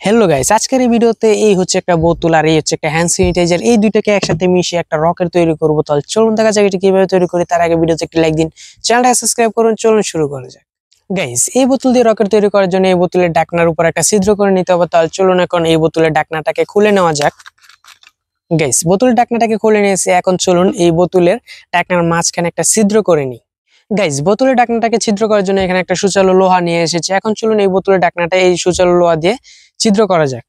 Hello guys, আজকের এই ভিডিওতে এই হচ্ছে একটা বোতল আর এই হচ্ছে একটা হ্যান্ড স্যানিটাইজার। এই দুইটাকে একসাথে মিশিয়ে একটা রকেট তৈরি করবো। তাহলে চলুন দেখা যাক এটা কিভাবে তৈরি করি। তার আগে ভিডিওতে একটি লাইক দিন, চ্যানেলটা সাবস্ক্রাইব করুন। চলুন শুরু করা যাক। গাইস, এই বোতল দিয়ে রকেট তৈরি করার জন্য এই বোতলের ঢাকনার উপর একটা ছিদ্র করে নিতে হবে। তাহলে চলুন এখন এই বোতলের ঢাকনাটাকে খুলে নেওয়া যাক। গাইস, বোতলের ঢাকনাটাকে খুলে নিয়েছি। এখন চলুন এই বোতলের ঢাকনার মাঝখানে একটা ছিদ্র করে নিই। গাইস, বোতলের ঢাকনাটাকে ছিদ্র করার জন্য এখানে একটা সূচালো লোহা নিয়ে এসেছি। এখন চলুন এই বোতলের ঢাকনাটা এই সূচালো লোহা দিয়ে ছিদ্র করা যাক।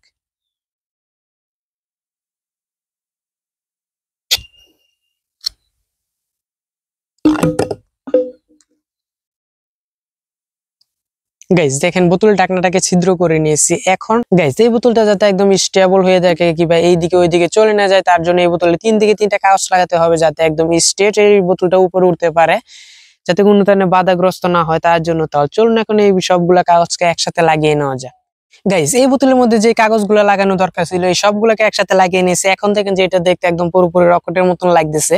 গাইস, দেখেন বোতলের ঢাকনাটাকে ছিদ্র করে নিয়েছি। এখন গাইস, এই বোতলটা যাতে একদম স্টেবল হয়ে থাকে কিংবা এইদিকে ওইদিকে চলে না যায়, তার জন্য এই বোতলে তিন দিকে তিনটা কাগজ লাগাতে হবে, যাতে একদম স্ট্রেট এই বোতলটা উপরে উঠতে পারে, যাতে কোনো ধরনের বাধাগ্রস্ত না হয় তার জন্য। তাহলে চলুন এখন এই সবগুলা কাগজকে একসাথে লাগিয়ে নেওয়া যায়। গাইস, এই বোতলের মধ্যে যে কাগজগুলো লাগানো দরকার ছিল এই সবগুলোকে একসাথে লাগিয়ে নিয়েছি। এখন দেখেন যে এটা দেখতে একদম পুরোপুরি রকেটের মতন লাগতেছে।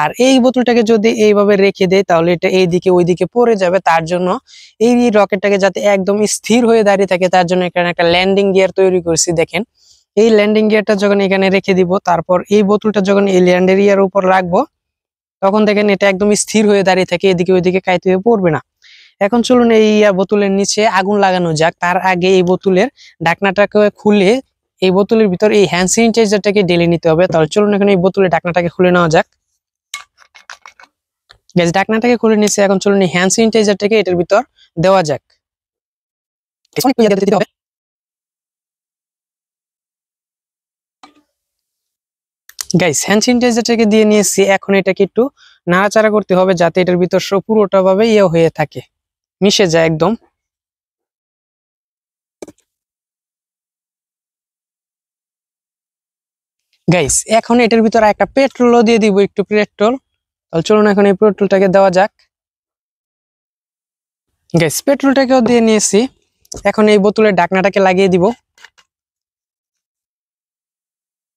আর এই বোতলটাকে যদি এইভাবে রেখে দেয় তাহলে এটা এইদিকে ওইদিকে পড়ে যাবে। তার জন্য এই রকেটটাকে যাতে একদম স্থির হয়ে দাঁড়িয়ে থাকে তার জন্য এখানে একটা ল্যান্ডিং গিয়ার তৈরি করছি। দেখেন, এই ল্যান্ডিং গিয়ারটা যখন এখানে রেখে দিব, তারপর এই বোতলটা যখন এই ল্যান্ডিং গিয়ার উপর রাখবো, তখন দেখেন এটা একদম স্থির হয়ে দাঁড়িয়ে থাকে, এদিকে ওইদিকে কাইতে হয়ে পড়বে না। এখন চলুন এই বোতলের নিচে আগুন লাগানো যাক। তার আগে এই বোতলের ঢাকনাটাকে খুলে এই বোতলের ভিতর এই হ্যান্ড স্যানিটাইজারটাকে ঢেলে নিতে হবে। তাহলে চলুন এখন এই বোতলের ঢাকনাটাকে খুলে নেওয়া যাক। গ্যাস, ঢাকনাটাকে খুলে নিয়েছে। এখন চলুন এই হ্যান্ড স্যানিটাইজারটাকে এটার ভিতর দেওয়া যাক। গাইস, হ্যান্ড স্যানিটাইজারটাকে দিয়ে নিয়েছি। এখন এটাকে একটু নাড়াচাড়া করতে হবে যাতে এটার ভিতর পুরোটা ভাবে হয়ে থাকে, মিশে যায় একদম। গাইস, এখন এটার ভিতরে একটা পেট্রোলও দিয়ে দিব, একটু পেট্রোল। তাহলে চলুন এখন এই পেট্রোলটাকে দেওয়া যাক। গাইস, পেট্রোলটাকেও দিয়ে নিয়েছি। এখন এই বোতলের ঢাকনাটাকে লাগিয়ে দিব।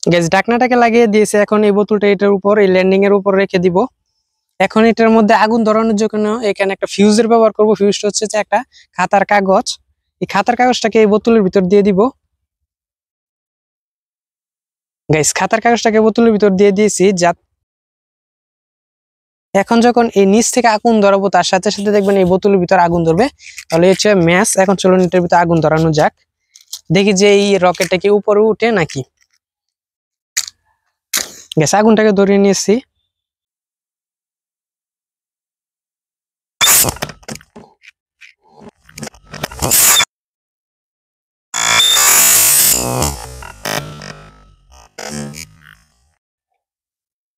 গাইস, ঢাকনাটাকে লাগিয়ে দিয়েছে। এখন এই বোতলটা এটার উপর এই ল্যান্ডিং এর উপর রেখে দিব। এখন এটার মধ্যে আগুন ধরানোর জন্য এখানে একটা ফিউজের ব্যবহার করব। ফিউজটা হচ্ছে যে একটা খাতার কাগজ। এই খাতার কাগজটাকে এই বোতলের ভিতর দিয়ে দিব। গাইস, খাতার কাগজটাকে বোতলের ভিতর দিয়ে দিয়েছি। এখন যখন এই নিচ থেকে আগুন ধরাবো তার সাথে সাথে দেখবেন এই বোতলের ভিতর আগুন ধরবে। তাহলে হচ্ছে ম্যাচ। এখন চলুন এটার ভিতর আগুন ধরানো যাক, দেখি যে এই রকেটটা কি উপরে উঠে নাকি। গ্যাস, আগুনটাকে ধরিয়ে নিয়েছি।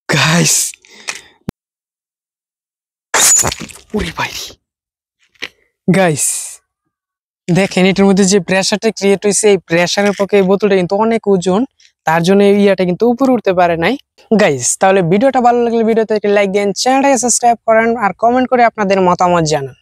গাইস, ওরে ভাই, গাইস দেখেন এটার মধ্যে যে প্রেসারটা ক্রিয়েট হয়েছে, এই প্রেসারের পক্ষে এই বোতলটা কিন্তু অনেক ওজন, তার জন্য এই ইয়াটা কিন্তু উপরে উঠতে পারে নাই। গাইস, তাহলে ভিডিওটা ভালো লাগলে ভিডিওতে একটা লাইক দেন, চ্যানেলটাকে সাবস্ক্রাইব করেন আর কমেন্ট করে আপনাদের মতামত জানান।